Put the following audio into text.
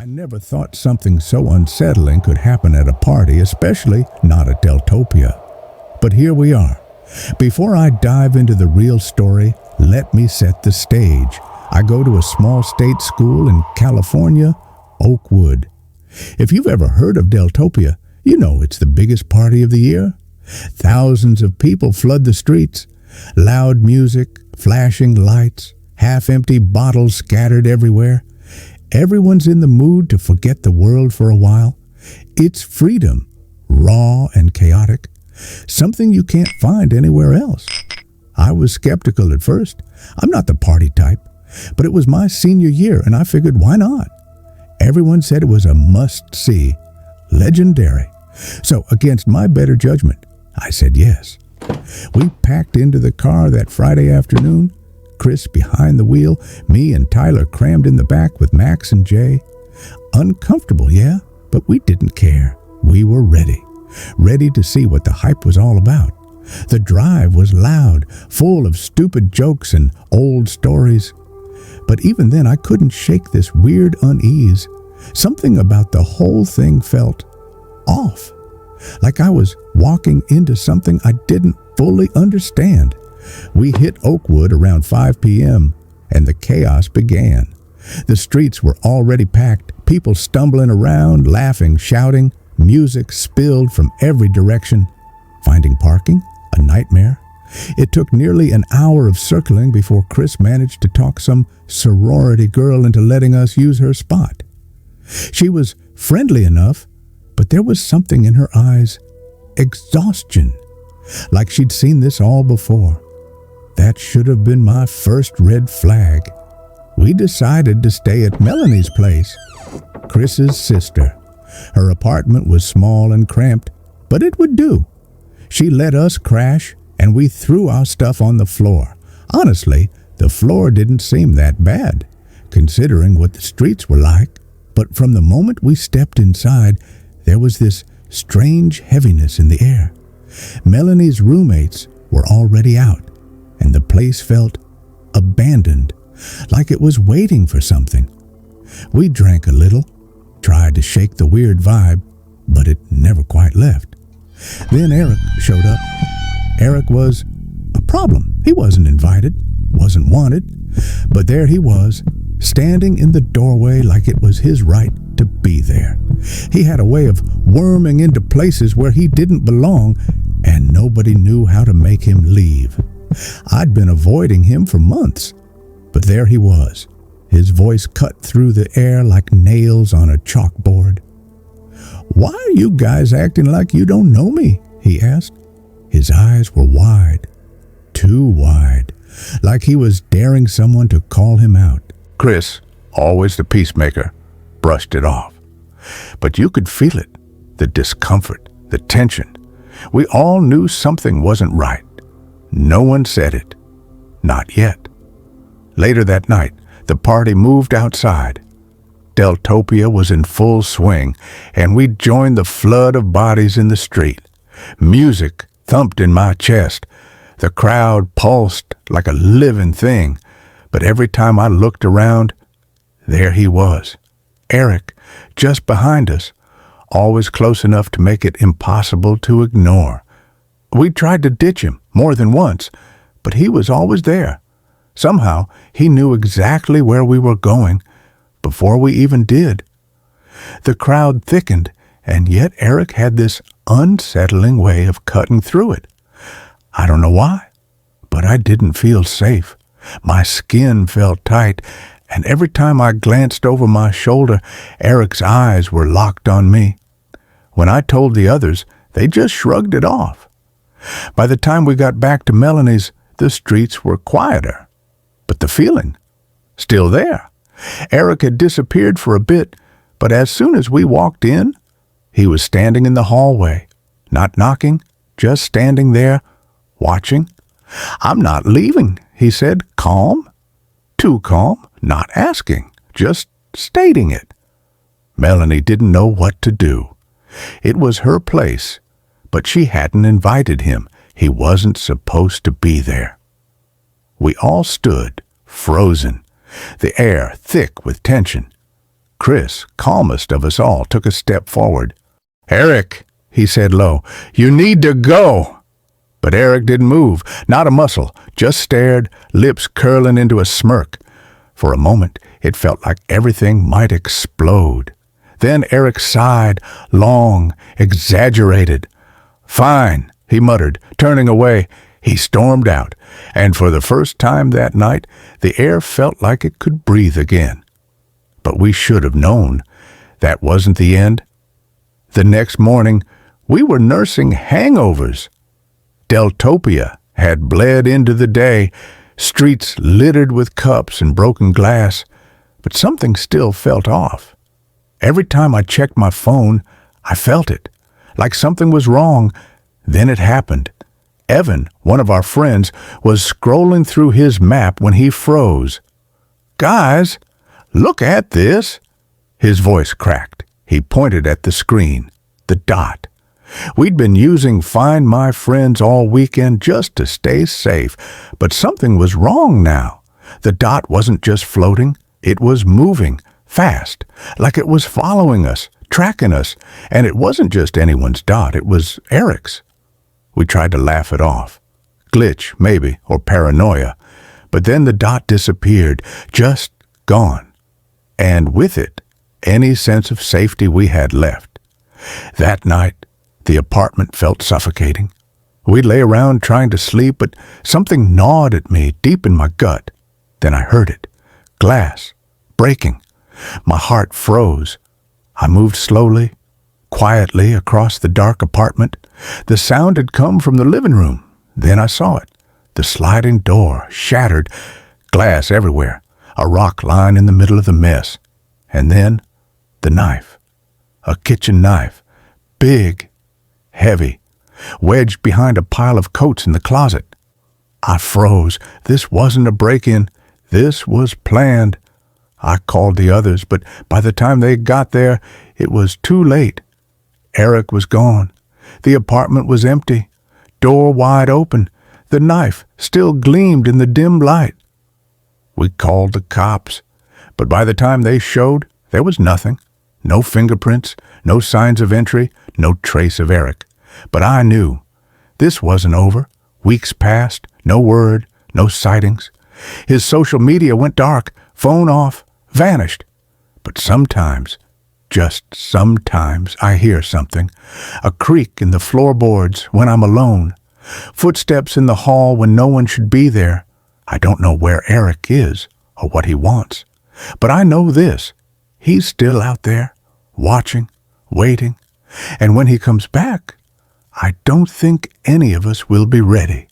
I never thought something so unsettling could happen at a party, especially not at Deltopia. But here we are. Before I dive into the real story, let me set the stage. I go to a small state school in California, Oakwood. If you've ever heard of Deltopia, you know it's the biggest party of the year. Thousands of people flood the streets. Loud music, flashing lights, half-empty bottles scattered everywhere. Everyone's in the mood to forget the world for a while. It's freedom, raw and chaotic, something you can't find anywhere else. I was skeptical at first. I'm not the party type, but it was my senior year and I figured, why not? Everyone said it was a must-see, legendary. So against my better judgment, I said yes. We packed into the car that Friday afternoon, Chris behind the wheel, me and Tyler crammed in the back with Max and Jay. Uncomfortable, yeah, but we didn't care. We were ready to see what the hype was all about. The drive was loud, full of stupid jokes and old stories. But even then, I couldn't shake this weird unease. Something about the whole thing felt off, like I was walking into something I didn't fully understand. We hit Oakwood around 5 p.m., and the chaos began. The streets were already packed, people stumbling around, laughing, shouting. Music spilled from every direction. Finding parking? A nightmare. It took nearly an hour of circling before Chris managed to talk some sorority girl into letting us use her spot. She was friendly enough, but there was something in her eyes. Exhaustion. Like she'd seen this all before. That should have been my first red flag. We decided to stay at Melanie's place, Chris's sister. Her apartment was small and cramped, but it would do. She let us crash, and we threw our stuff on the floor. Honestly, the floor didn't seem that bad, considering what the streets were like. But from the moment we stepped inside, there was this strange heaviness in the air. Melanie's roommates were already out, and the place felt abandoned, like it was waiting for something. We drank a little, tried to shake the weird vibe, but it never quite left. Then Eric showed up. Eric was a problem. He wasn't invited, wasn't wanted, but there he was, standing in the doorway like it was his right to be there. He had a way of worming into places where he didn't belong, and nobody knew how to make him leave. I'd been avoiding him for months, but there he was. His voice cut through the air like nails on a chalkboard. "Why are you guys acting like you don't know me?" he asked. His eyes were wide, too wide, like he was daring someone to call him out. Chris, always the peacemaker, brushed it off. But you could feel it, the discomfort, the tension. We all knew something wasn't right. No one said it. Not yet. Later that night, the party moved outside. Deltopia was in full swing, and we joined the flood of bodies in the street. Music thumped in my chest. The crowd pulsed like a living thing, but every time I looked around, there he was, Eric, just behind us, always close enough to make it impossible to ignore. We tried to ditch him more than once, but he was always there. Somehow, he knew exactly where we were going before we even did. The crowd thickened, and yet Eric had this unsettling way of cutting through it. I don't know why, but I didn't feel safe. My skin felt tight, and every time I glanced over my shoulder, Eric's eyes were locked on me. When I told the others, they just shrugged it off. By the time we got back to Melanie's, the streets were quieter. But the feeling, still there. Eric had disappeared for a bit, but as soon as we walked in, he was standing in the hallway, not knocking, just standing there, watching. "I'm not leaving," he said, calm. Too calm, not asking, just stating it. Melanie didn't know what to do. It was her place, but she hadn't invited him. He wasn't supposed to be there. We all stood, frozen, the air thick with tension. Chris, calmest of us all, took a step forward. "Eric," he said low, "you need to go." But Eric didn't move, not a muscle, just stared, lips curling into a smirk. For a moment, it felt like everything might explode. Then Eric sighed, long, exaggerated. "Fine," he muttered, turning away. He stormed out, and for the first time that night, the air felt like it could breathe again. But we should have known that wasn't the end. The next morning, we were nursing hangovers. Deltopia had bled into the day, streets littered with cups and broken glass, but something still felt off. Every time I checked my phone, I felt it, like something was wrong. Then it happened. Evan, one of our friends, was scrolling through his map when he froze. "Guys, look at this." His voice cracked. He pointed at the screen, the dot. We'd been using Find My Friends all weekend just to stay safe, but something was wrong now. The dot wasn't just floating, it was moving, fast, like it was following us, tracking us, and it wasn't just anyone's dot, it was Eric's. We tried to laugh it off. Glitch, maybe, or paranoia. But then the dot disappeared, just gone. And with it, any sense of safety we had left. That night, the apartment felt suffocating. We lay around trying to sleep, but something gnawed at me deep in my gut. Then I heard it. Glass. Breaking. My heart froze. I moved slowly, quietly across the dark apartment. The sound had come from the living room. Then I saw it. The sliding door, shattered, glass everywhere, a rock lying in the middle of the mess. And then, the knife. A kitchen knife. Big, heavy, wedged behind a pile of coats in the closet. I froze. This wasn't a break-in. This was planned. I called the others, but by the time they got there, it was too late. Eric was gone. The apartment was empty, door wide open. The knife still gleamed in the dim light. We called the cops, but by the time they showed, there was nothing. No fingerprints, no signs of entry, no trace of Eric. But I knew. This wasn't over. Weeks passed, no word, no sightings. His social media went dark, phone off, vanished. But sometimes, just sometimes, I hear something. A creak in the floorboards when I'm alone. Footsteps in the hall when no one should be there. I don't know where Eric is or what he wants. But I know this. He's still out there, watching, waiting. And when he comes back, I don't think any of us will be ready.